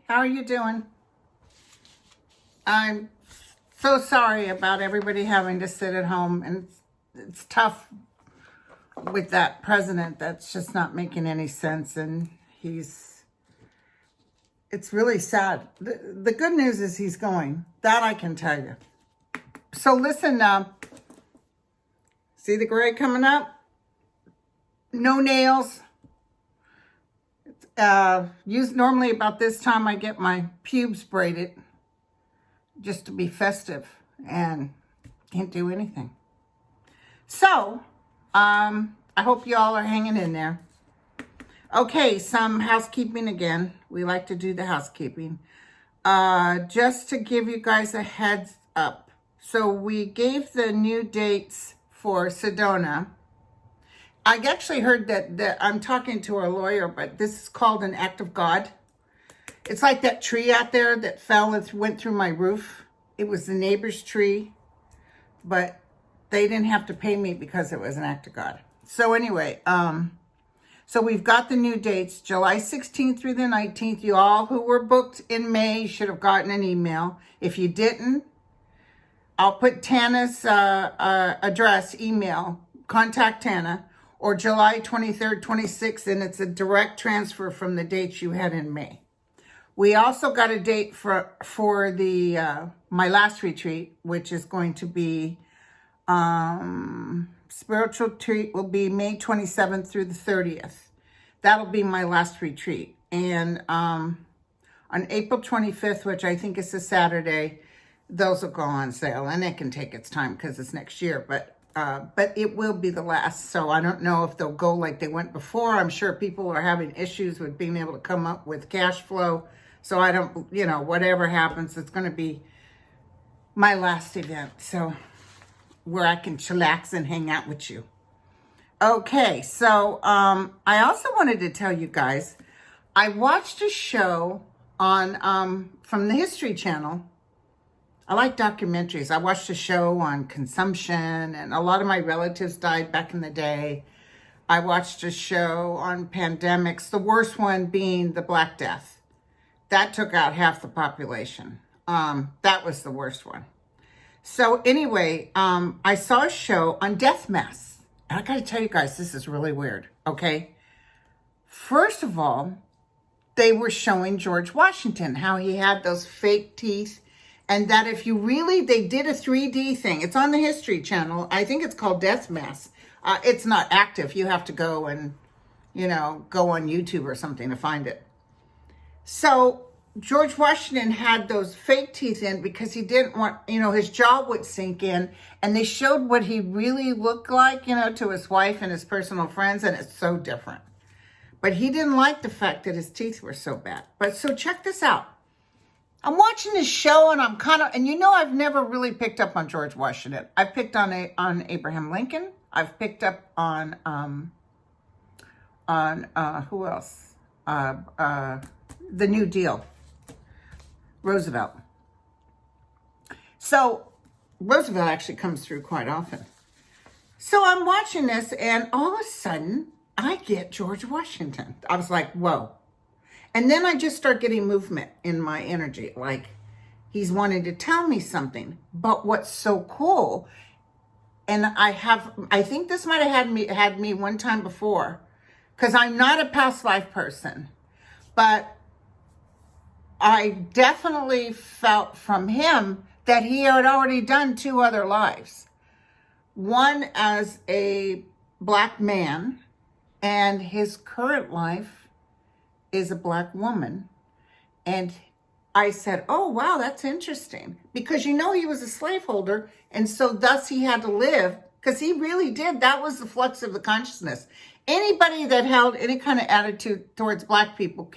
How are you doing? I'm so sorry about everybody having to sit at home, and it's tough with that president that's just not making any sense, and it's really sad. The good news is he's going. That I can tell you. So listen, see the gray coming up? No nails. Normally about this time I get my pubes braided just to be festive, and can't do anything. So, I hope y'all are hanging in there. Okay, some housekeeping again. We like to do the housekeeping. Just to give you guys a heads up. So we gave the new dates for Sedona. I actually heard that I'm talking to our lawyer, but this is called an act of God. It's like that tree out there that fell and went through my roof. It was the neighbor's tree, but they didn't have to pay me because it was an act of God. So anyway, so we've got the new dates, July 16th through the 19th. You all who were booked in May should have gotten an email. If you didn't, I'll put Tana's address, email, contact Tana, or July 23rd, 26th, and it's a direct transfer from the dates you had in May. We also got a date for the my last retreat, which is going to be spiritual retreat will be May 27th through the 30th. That'll be my last retreat. And on April 25th, which I think is a Saturday, those will go on sale, and it can take its time because it's next year, but it will be the last. So I don't know if they'll go like they went before. I'm sure people are having issues with being able to come up with cash flow. So I don't, whatever happens, it's going to be my last event. So where I can chillax and hang out with you. Okay. So, I also wanted to tell you guys, I watched a show on, from the History Channel. I like documentaries. I watched a show on consumption, and a lot of my relatives died back in the day. I watched a show on pandemics, the worst one being the Black Death. That took out half the population. That was the worst one. So anyway, I saw a show on death masks. And I got to tell you guys, this is really weird, okay? First of all, they were showing George Washington, how he had those fake teeth. And that if you really, they did a 3D thing. It's on the History Channel. I think it's called Death Mass. It's not active. You have to go and, go on YouTube or something to find it. So George Washington had those fake teeth in because he didn't want, his jaw would sink in. And they showed what he really looked like, to his wife and his personal friends. And it's so different. But he didn't like the fact that his teeth were so bad. But so check this out. I'm watching this show, and I'm I've never really picked up on George Washington. I've picked on Abraham Lincoln. I've picked up on who else? The New Deal, Roosevelt. So Roosevelt actually comes through quite often. So I'm watching this, and all of a sudden, I get George Washington. I was like, whoa. And then I just start getting movement in my energy, like he's wanting to tell me something. But what's so cool, and I think this might have had me one time before, because I'm not a past life person, but I definitely felt from him that he had already done 2 other lives. One as a Black man, and his current life is a Black woman. And I said, oh, wow, that's interesting. Because he was a slaveholder, and so thus he had to live, because he really did. That was the flux of the consciousness. anybody that held any kind of attitude towards black people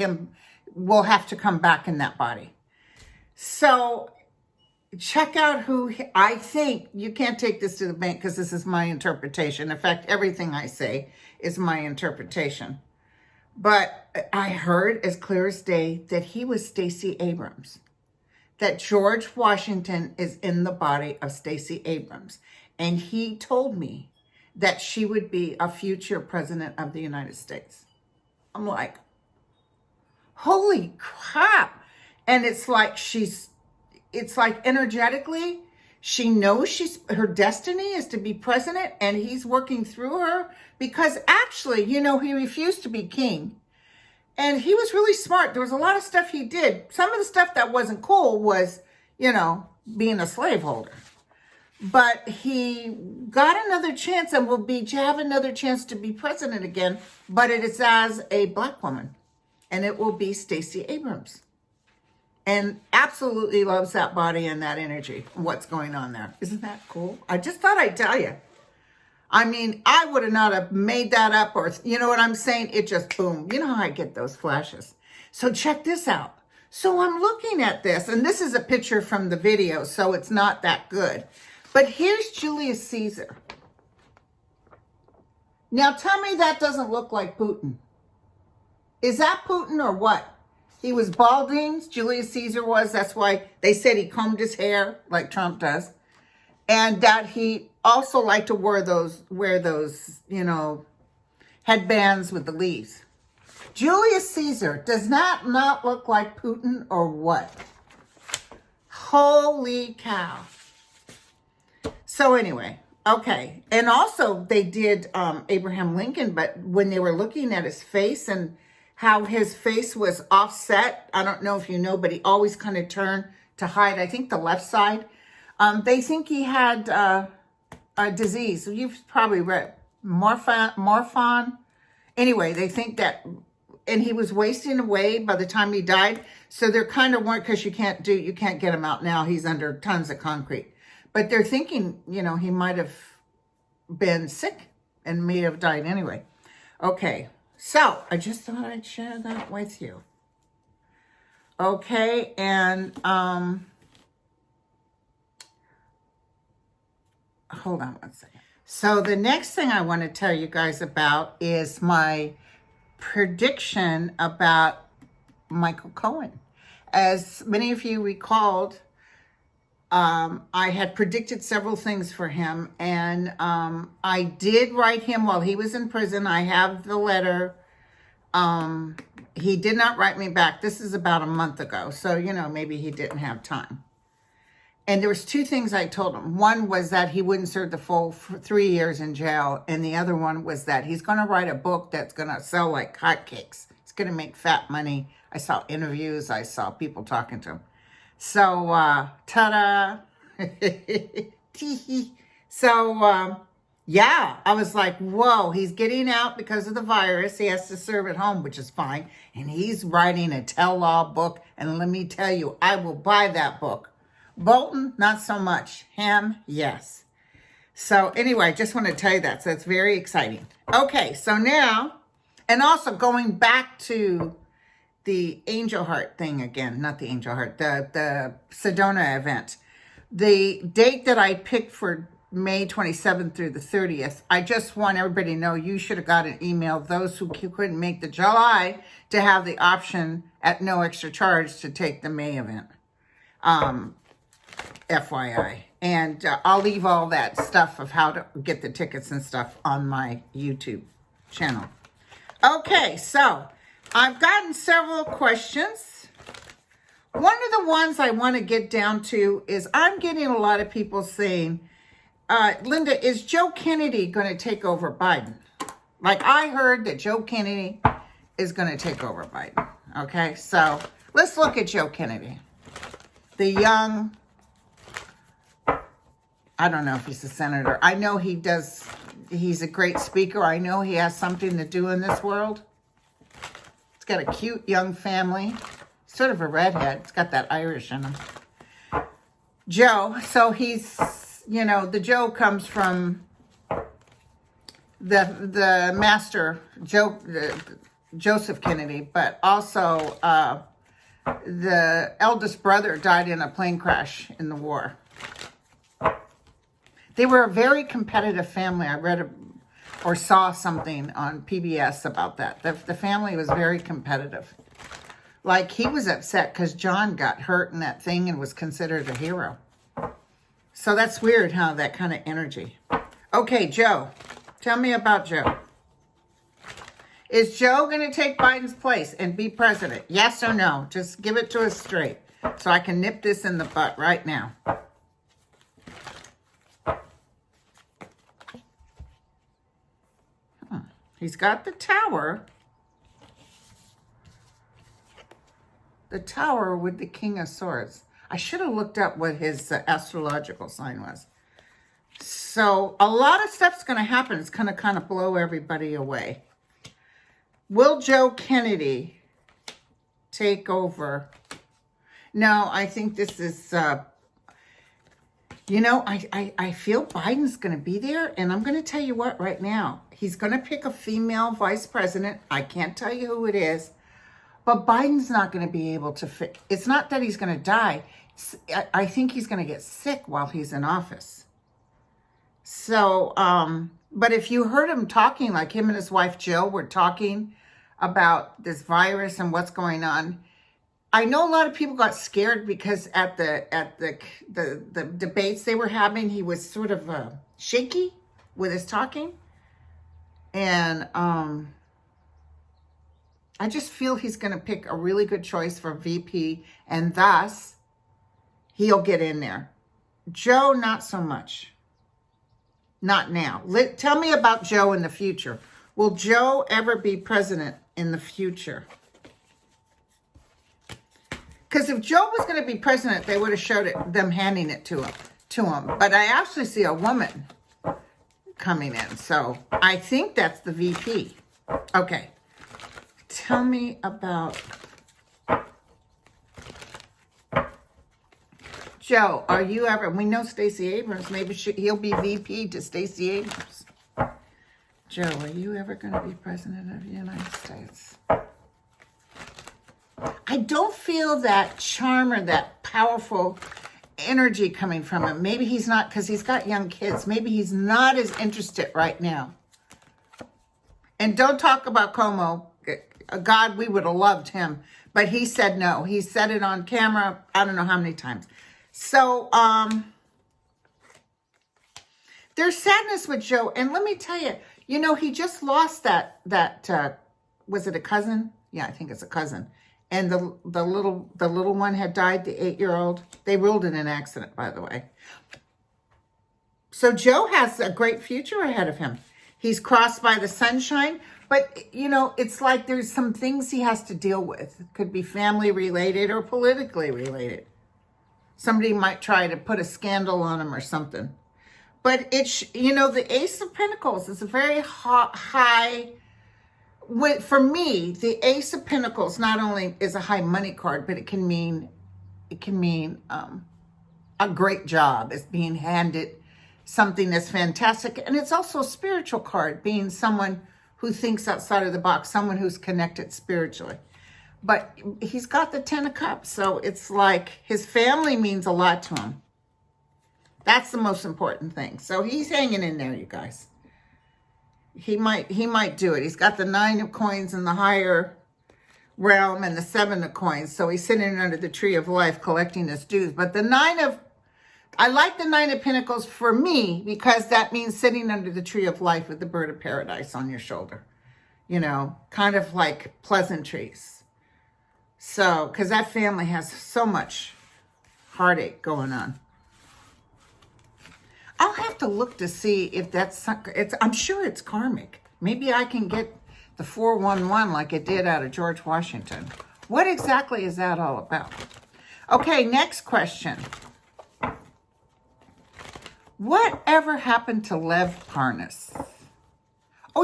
will have to come back in that body. So check out who I think, you can't take this to the bank because this is my interpretation. In fact, everything I say is my interpretation. But I heard as clear as day that he was Stacey Abrams, that George Washington is in the body of Stacey Abrams. And he told me that she would be a future president of the United States. I'm like, holy crap. And it's like energetically, she knows her destiny is to be president, and he's working through her because actually, he refused to be king. And he was really smart. There was a lot of stuff he did. Some of the stuff that wasn't cool was, being a slaveholder. But he got another chance and will have another chance to be president again, but it is as a black woman. And it will be Stacey Abrams. And absolutely loves that body and that energy, what's going on there. Isn't that cool? I just thought I'd tell you. I mean, I would have not have made that up, or, you know what I'm saying? It just boom. You know how I get those flashes. So check this out. So I'm looking at this, and this is a picture from the video, so it's not that good. But here's Julius Caesar. Now tell me that doesn't look like Putin. Is that Putin or what? He was balding, Julius Caesar was. That's why they said he combed his hair like Trump does. And that he also liked to wear those, headbands with the leaves. Julius Caesar, does that not look like Putin or what? Holy cow. So anyway, okay. And also they did Abraham Lincoln, but when they were looking at his face and how his face was offset, I don't know if you know, but he always kind of turned to hide, I think, the left side. They think he had a disease. You've probably read morphine. Anyway, they think that, and he was wasting away by the time he died. So they're kind of worried because you can't get him out now. He's under tons of concrete. But they're thinking, he might have been sick and may have died anyway. Okay, so I just thought I'd share that with you. Okay, and hold on one second. So the next thing I want to tell you guys about is my prediction about Michael Cohen. As many of you recalled, I had predicted several things for him, and I did write him while he was in prison. I have the letter. He did not write me back. This is about a month ago, so, maybe he didn't have time. And there was two things I told him. One was that he wouldn't serve the full 3 years in jail, and the other one was that he's going to write a book that's going to sell like hotcakes. It's going to make fat money. I saw interviews. I saw people talking to him. So, ta-da. So, yeah, I was like, whoa, he's getting out because of the virus. He has to serve at home, which is fine. And he's writing a tell-all book. And let me tell you, I will buy that book. Bolton, not so much. Him, yes. So anyway, I just want to tell you that. So it's very exciting. Okay, so now, and also going back to the Angel Heart thing again, not the Angel Heart, the Sedona event. The date that I picked for May 27th through the 30th, I just want everybody to know you should have got an email. Those who couldn't make the July to have the option at no extra charge to take the May event. FYI. And I'll leave all that stuff of how to get the tickets and stuff on my YouTube channel. Okay, so I've gotten several questions. One of the ones I want to get down to is I'm getting a lot of people saying, Linda, is Joe Kennedy going to take over Biden? Like I heard that Joe Kennedy is going to take over Biden. Okay, so let's look at Joe Kennedy. The young, I don't know if he's a senator. I know he's a great speaker. I know he has something to do in this world. He's got a cute young family. Sort of a redhead. It's got that Irish in him. Joe. So he's, the Joe comes from the master, Joseph Kennedy, but also the eldest brother died in a plane crash in the war. They were a very competitive family. I read or saw something on PBS about that. The family was very competitive. Like, he was upset because John got hurt in that thing and was considered a hero. So that's weird, how that kind of energy. Okay, Joe. Tell me about Joe. Is Joe going to take Biden's place and be president? Yes or no? Just give it to us straight so I can nip this in the butt right now. He's got the tower. The tower with the King of Swords. I should have looked up what his astrological sign was. So a lot of stuff's going to happen. It's going to kind of blow everybody away. Will Joe Kennedy take over? No, I think this is, I feel Biden's going to be there. And I'm going to tell you what right now. He's going to pick a female vice president. I can't tell you who it is. But Biden's not going to be able to fit. It's not that he's going to die. I think he's going to get sick while he's in office. So, but if you heard him talking, like him and his wife Jill were talking about this virus and what's going on, I know a lot of people got scared because at the debates they were having, he was sort of shaky with his talking, and I just feel he's going to pick a really good choice for VP, and thus he'll get in there. Joe, not so much. Not now. Tell me about Joe in the future. Will Joe ever be president in the future? Because if Joe was going to be president, they would have showed them handing it to him. But I actually see a woman coming in. So I think that's the VP. Okay. Tell me about Joe. Are you ever, we know Stacey Abrams, maybe he'll be VP to Stacey Abrams. Joe, are you ever going to be president of the United States? I don't feel that charm or that powerful energy coming from him. Maybe he's not, because he's got young kids. Maybe he's not as interested right now. And don't talk about Como. God, we would have loved him. But he said no. He said it on camera, I don't know how many times. So, there's sadness with Joe. And let me tell you, he just lost that was it a cousin? Yeah, I think it's a cousin. And the little one had died, the 8-year-old. They ruled in an accident, by the way. So Joe has a great future ahead of him. He's crossed by the sunshine. But, it's like there's some things he has to deal with. It could be family related or politically related. Somebody might try to put a scandal on him or something. But it's, the Ace of Pentacles is a very high. For me, the Ace of Pentacles not only is a high money card, but it can mean a great job. It's being handed something that's fantastic. And it's also a spiritual card, being someone who thinks outside of the box, someone who's connected spiritually. But he's got the 10 of Cups, so it's like his family means a lot to him. That's the most important thing. So he's hanging in there, you guys. He might do it. He's got the 9 of Coins in the higher realm and the 7 of Coins. So he's sitting under the tree of life collecting his dues. But I like the 9 of Pentacles for me because that means sitting under the tree of life with the bird of paradise on your shoulder. Kind of like pleasantries. So, because that family has so much heartache going on. I'll have to look to see if I'm sure it's karmic. Maybe I can get the 411 like it did out of George Washington. What exactly is that all about? Okay, next question. Whatever happened to Lev Parnes? Oh,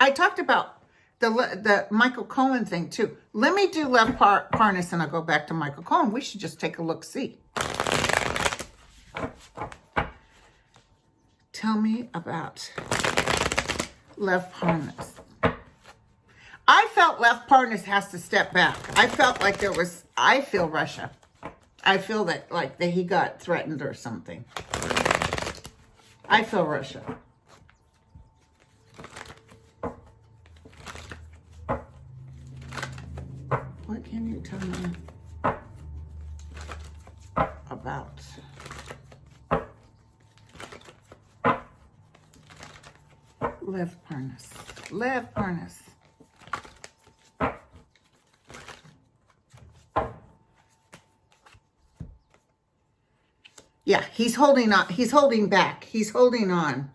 I talked about the Michael Cohen thing too. Let me do Lev Parnes and I'll go back to Michael Cohen. We should just take a look-see. Tell me about Lev Parnes. I felt Lev Parnes has to step back. I felt like I feel Russia. I feel that he got threatened or something. I feel Russia. What can you tell me about Lev Parnes? Lev Parnes. Yeah, he's holding on. He's holding back. He's holding on.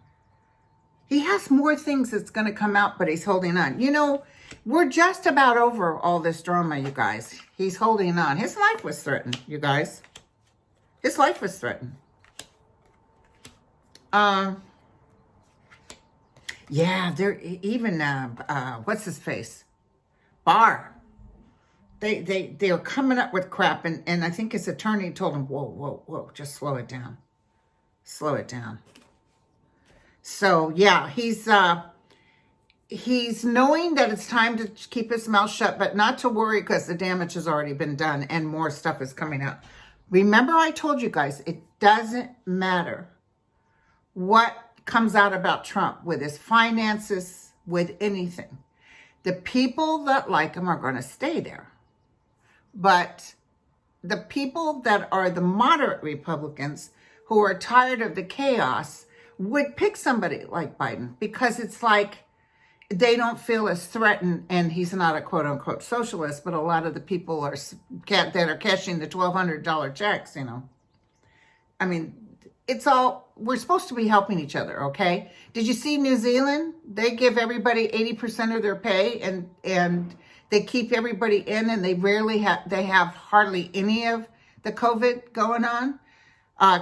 He has more things that's going to come out, but he's holding on. You know, we're just about over all this drama, you guys. He's holding on. His life was threatened, you guys. His life was threatened. Yeah, they're even, what's his face? Barr. They're coming up with crap, and I think his attorney told him, whoa, just slow it down. Slow it down. So, yeah, he's knowing that it's time to keep his mouth shut, but not to worry because the damage has already been done and more stuff is coming out. Remember I told you guys, it doesn't matter what comes out about Trump with his finances, with anything. The people that like him are going to stay there. But the people that are the moderate Republicans who are tired of the chaos would pick somebody like Biden because it's like they don't feel as threatened, and he's not a quote unquote socialist, but a lot of the people that are cashing the $1,200 checks, you know. I mean, we're supposed to be helping each other, okay? Did you see New Zealand? They give everybody 80% of their pay, and they keep everybody in, and they have hardly any of the COVID going on.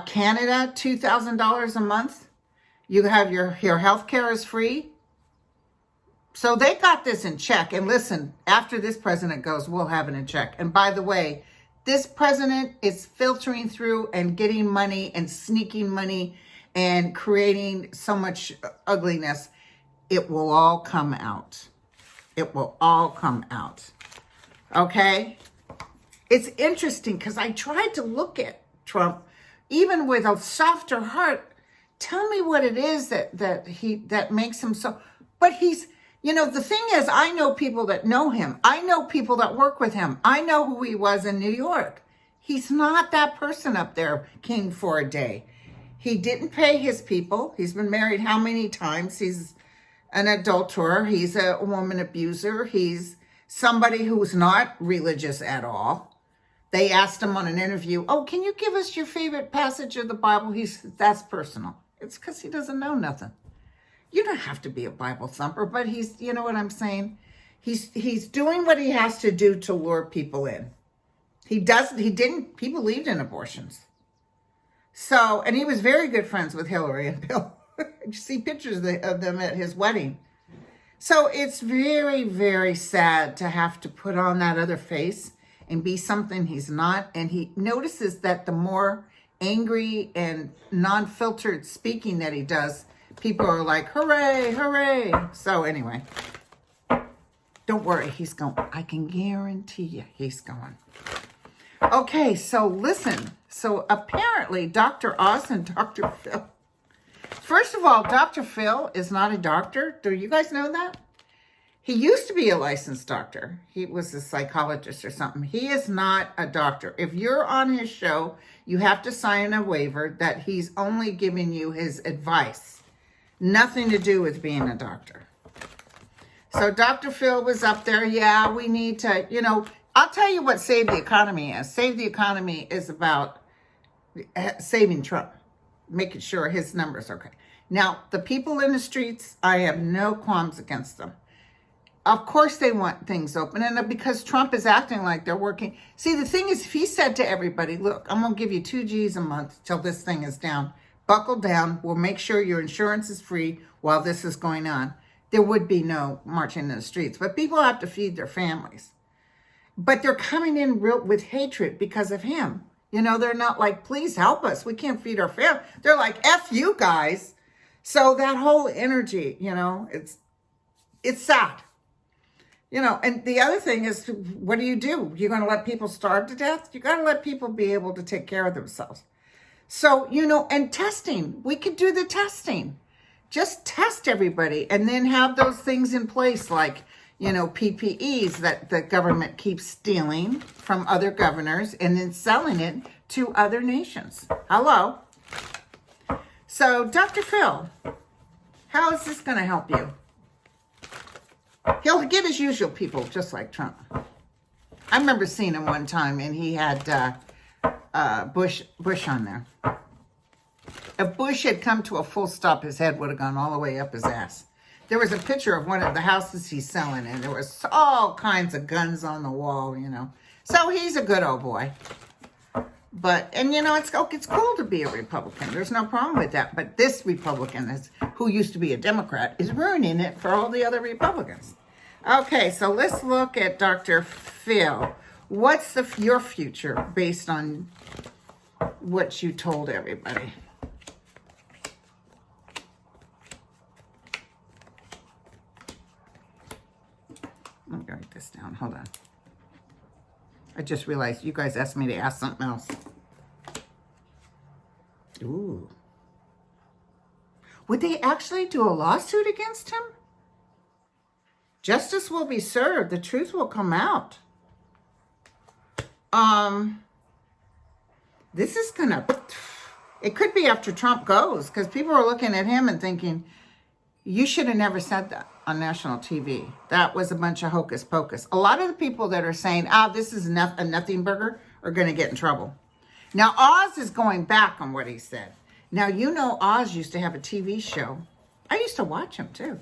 Canada, $2,000 a month. You have your health care is free. So they got this in check. And listen, after this president goes, we'll have it in check. And by the way, this president is filtering through and getting money and sneaking money and creating so much ugliness. It will all come out. It will all come out. Okay? It's interesting because I tried to look at Trump, even with a softer heart. Tell me what it is that makes him so. But he's, you know, the thing is, I know people that know him. I know people that work with him. I know who he was in New York. He's not that person up there, king for a day. He didn't pay his people. He's been married how many times? He's an adulterer. He's a woman abuser. He's somebody who's not religious at all. They asked him on an interview, oh, can you give us your favorite passage of the Bible? That's personal. It's because he doesn't know nothing. You don't have to be a Bible thumper, but you know what I'm saying? He's doing what he has to do to lure people in. He believed in abortions. So, and he was very good friends with Hillary and Bill. You see pictures of them at his wedding. So it's very, very sad to have to put on that other face and be something he's not. And he notices that the more angry and non-filtered speaking that he does, people are like, hooray, hooray. So anyway, don't worry, he's going. I can guarantee you he's going. Okay, so listen. So apparently Dr. Oz and Dr. Phil. First of all, Dr. Phil is not a doctor. Do you guys know that? He used to be a licensed doctor. He was a psychologist or something. He is not a doctor. If you're on his show, you have to sign a waiver that he's only giving you his advice. Nothing to do with being a doctor. So Dr. Phil was up there. Yeah, we need to, you know, I'll tell you what Save the Economy is. Save the Economy is about saving Trump, making sure his numbers are okay. Now, the people in the streets, I have no qualms against them. Of course they want things open, and because Trump is acting like they're working. See, the thing is, if he said to everybody, look, I'm going to give you 2 G's a month till this thing is down. Buckle down. We'll make sure your insurance is free while this is going on. There would be no marching in the streets. But people have to feed their families. But they're coming in with hatred because of him. You know, they're not like, please help us. We can't feed our family. They're like, F you guys. So that whole energy, you know, it's sad. You know, and the other thing is, what do? You're going to let people starve to death? You got to let people be able to take care of themselves. So, you know, and testing, we could do the testing. Just test everybody and then have those things in place like, you know, PPEs that the government keeps stealing from other governors and then selling it to other nations. Hello. So, Dr. Phil, how is this going to help you? He'll get his usual people, just like Trump. I remember seeing him one time, and he had Bush on there. If Bush had come to a full stop, his head would have gone all the way up his ass. There was a picture of one of the houses he's selling, and there was all kinds of guns on the wall, you know. So he's a good old boy. But, and you know, it's cool to be a Republican. There's no problem with that. But this Republican, who used to be a Democrat, is ruining it for all the other Republicans. Okay, so let's look at Dr. Phil. What's your future based on what you told everybody? Let me write this down. Hold on. I just realized you guys asked me to ask something else. Ooh. Would they actually do a lawsuit against him? Justice will be served. The truth will come out. This is gonna... It could be after Trump goes, because people are looking at him and thinking, you should have never said that on national TV. That was a bunch of hocus pocus. A lot of the people that are saying, this is a nothing burger, are going to get in trouble. Now, Oz is going back on what he said. Now, you know Oz used to have a TV show. I used to watch him, too.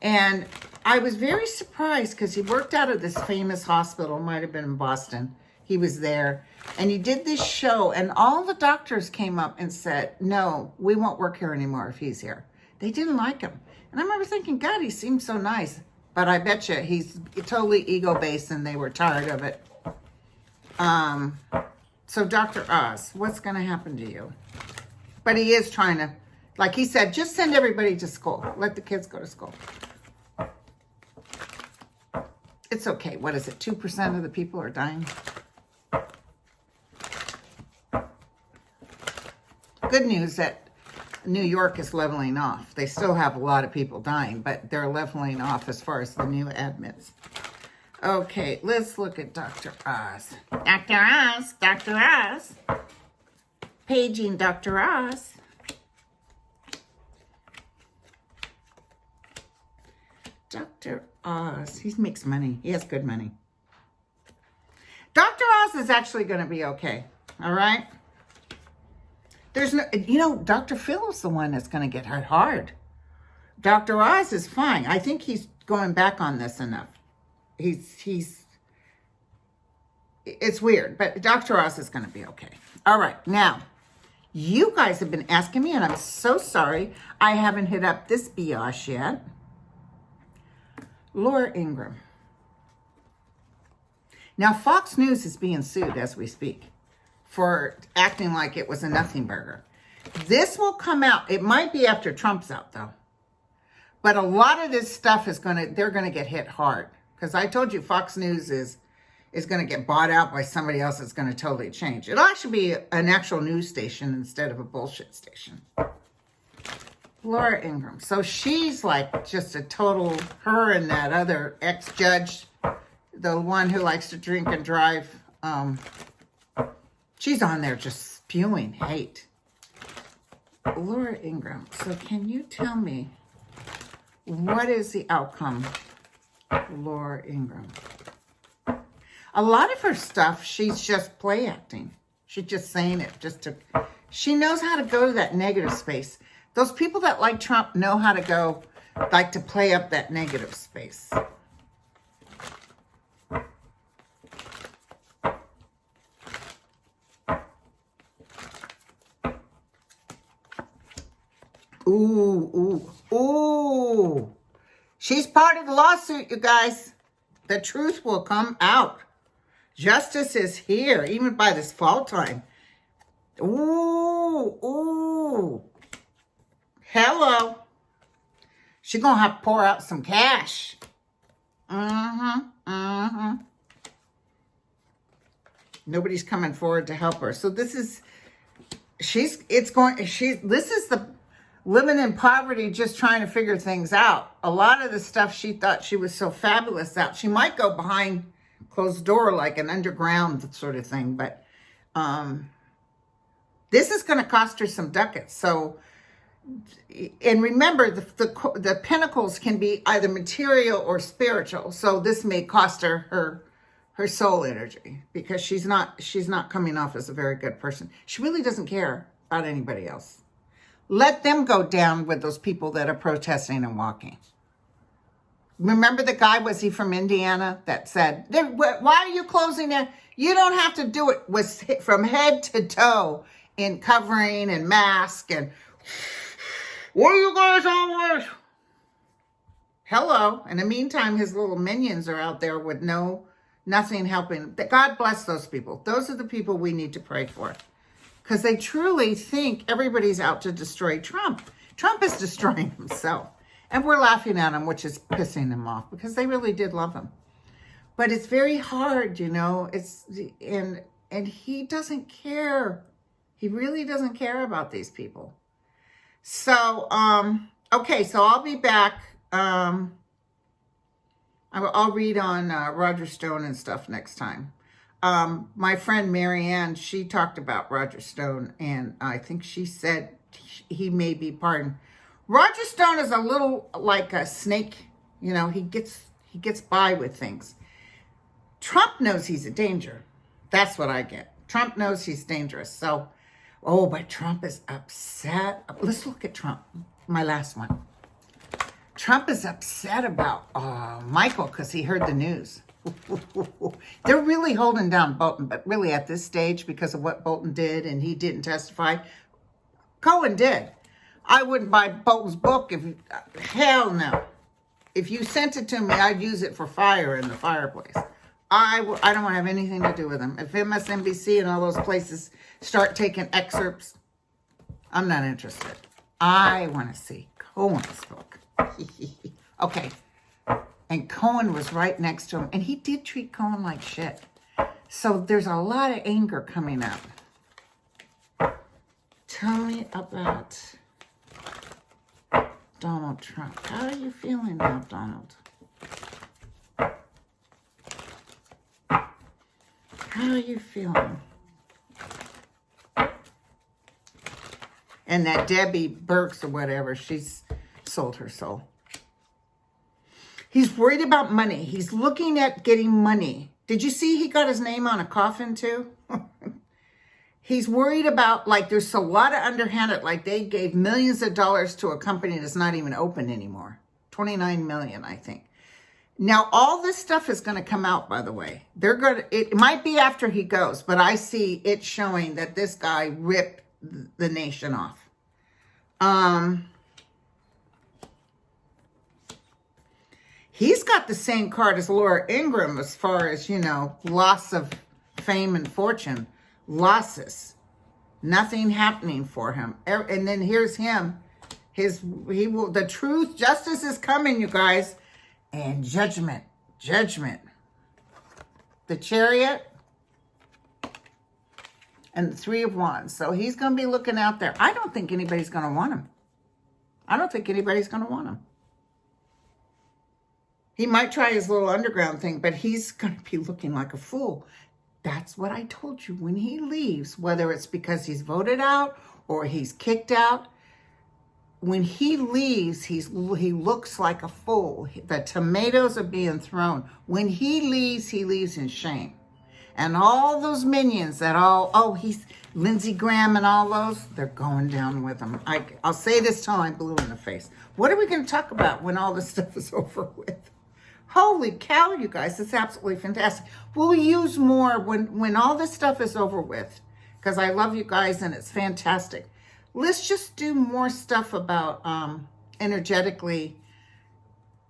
And I was very surprised because he worked out of this famous hospital, might have been in Boston. He was there. And he did this show, and all the doctors came up and said, no, we won't work here anymore if he's here. They didn't like him. And I remember thinking, God, he seems so nice. But I bet you he's totally ego-based and they were tired of it. So Dr. Oz, what's going to happen to you? But he is trying to, like he said, just send everybody to school. Let the kids go to school. It's okay. What is it? 2% of the people are dying? Good news that New York is leveling off. They still have a lot of people dying, but they're leveling off as far as the new admits. Okay, let's look at Dr. Oz. Dr. Oz, Dr. Oz. Paging Dr. Oz. Dr. Oz, he makes money. He has good money. Dr. Oz is actually going to be okay, all right? There's no, you know, Dr. Phil is the one that's going to get hit hard. Dr. Oz is fine. I think he's going back on this enough. It's weird, but Dr. Oz is going to be okay. All right, now, you guys have been asking me, and I'm so sorry I haven't hit up this biatch yet. Laura Ingram. Now, Fox News is being sued as we speak for acting like it was a nothing burger. This will come out. It might be after Trump's out, though. But a lot of this stuff they're going to get hit hard. Because I told you Fox News is going to get bought out by somebody else that's going to totally change. It'll actually be an actual news station instead of a bullshit station. Laura Ingram. So she's like just a total, her and that other ex-judge, the one who likes to drink and drive, she's on there just spewing hate. Laura Ingram. So can you tell me what is the outcome? Laura Ingram. A lot of her stuff, she's just play acting. She's just saying it she knows how to go to that negative space. Those people that like Trump know how to go, like to play up that negative space. Ooh, ooh, ooh. She's part of the lawsuit, you guys. The truth will come out. Justice is here, even by this fall time. Ooh, ooh. Hello. She's going to have to pour out some cash. Nobody's coming forward to help her. So this is, this is the living in poverty, just trying to figure things out. A lot of the stuff she thought she was so fabulous at, she might go behind closed door like an underground sort of thing, but this is going to cost her some ducats. So, and remember, the pentacles can be either material or spiritual. So this may cost her soul energy, because she's not coming off as a very good person. She really doesn't care about anybody else. Let them go down with those people that are protesting and walking. Remember the guy, was he from Indiana, that said, why are you closing there? You don't have to do it. Was from head to toe in covering and mask and, what are you guys on with? Hello. In the meantime, his little minions are out there with nothing helping. God bless those people. Those are the people we need to pray for, because they truly think everybody's out to destroy Trump. Trump is destroying himself. And we're laughing at him, which is pissing them off, because they really did love him. But it's very hard, you know. And he doesn't care. He really doesn't care about these people. So, okay, so I'll be back. I'll read on Roger Stone and stuff next time. My friend Marianne, she talked about Roger Stone, and I think she said he may be pardoned. Roger Stone is a little like a snake. You know, he gets by with things. Trump knows he's a danger. That's what I get. Trump knows he's dangerous. So, but Trump is upset. Let's look at Trump, my last one. Trump is upset about Michael because he heard the news. They're really holding down Bolton, but really at this stage, because of what Bolton did, and he didn't testify. Cohen did. I wouldn't buy Bolton's book hell no. If you sent it to me, I'd use it for fire in the fireplace. I don't want to have anything to do with him. If MSNBC and all those places start taking excerpts, I'm not interested. I want to see Cohen's book. Okay. And Cohen was right next to him. And he did treat Cohen like shit. So there's a lot of anger coming up. Tell me about Donald Trump. How are you feeling now, Donald? How are you feeling? And that Debbie Burks or whatever, she's sold her soul. He's worried about money. He's looking at getting money. Did you see he got his name on a coffin too? He's worried about, like, there's a lot of underhanded, like they gave millions of dollars to a company that's not even open anymore. 29 million, I think. Now, all this stuff is going to come out, by the way. It might be after he goes, but I see it showing that this guy ripped the nation off. He's got the same card as Laura Ingram as far as, you know, loss of fame and fortune. Losses. Nothing happening for him. And then here's him. The truth, justice is coming, you guys. And judgment. The Chariot. And the Three of Wands. So he's going to be looking out there. I don't think anybody's going to want him. He might try his little underground thing, but he's going to be looking like a fool. That's what I told you. When he leaves, whether it's because he's voted out or he's kicked out, when he leaves, he looks like a fool. The tomatoes are being thrown. When he leaves in shame. And all those minions he's Lindsey Graham and all those, they're going down with him. I'll say this till I'm blue in the face. What are we going to talk about when all this stuff is over with? Holy cow, you guys, it's absolutely fantastic. We'll use more when all this stuff is over with, because I love you guys and it's fantastic. Let's just do more stuff about energetically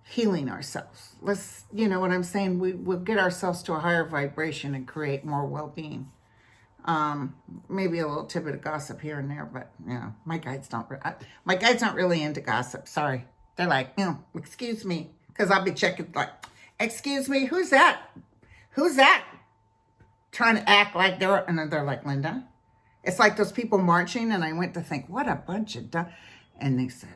healing ourselves. Let's, you know what I'm saying? We'll get ourselves to a higher vibration and create more well-being. Maybe a little tidbit of gossip here and there, but you know, my guide's not really into gossip. Sorry. They're like, excuse me. Because I'll be checking like, excuse me, who's that? Who's that? Trying to act like and they're like, Linda. It's like those people marching, and I went to think, what a bunch of and they said,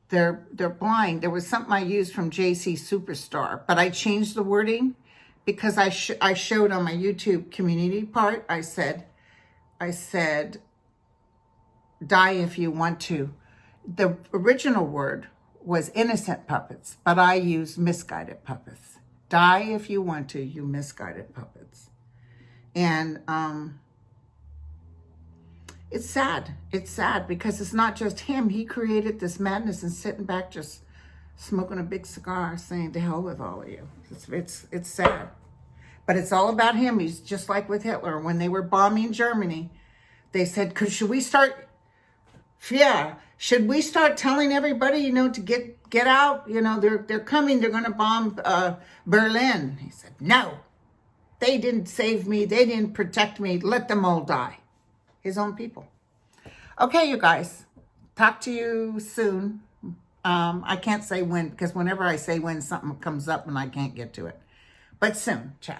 they're blind. There was something I used from JC Superstar, but I changed the wording because I showed on my YouTube community part, I said, die if you want to. The original word was innocent puppets, but I used misguided puppets. Die if you want to, you misguided puppets. And it's sad. It's sad because it's not just him. He created this madness and sitting back just smoking a big cigar saying, to hell with all of you. It's sad. But it's all about him. He's just like with Hitler. When they were bombing Germany, they said, should we start telling everybody, to get out? They're coming. They're going to bomb Berlin. He said, no. They didn't save me. They didn't protect me. Let them all die. His own people. Okay, you guys. Talk to you soon. I can't say when, because whenever I say when, something comes up and I can't get to it. But soon. Ciao.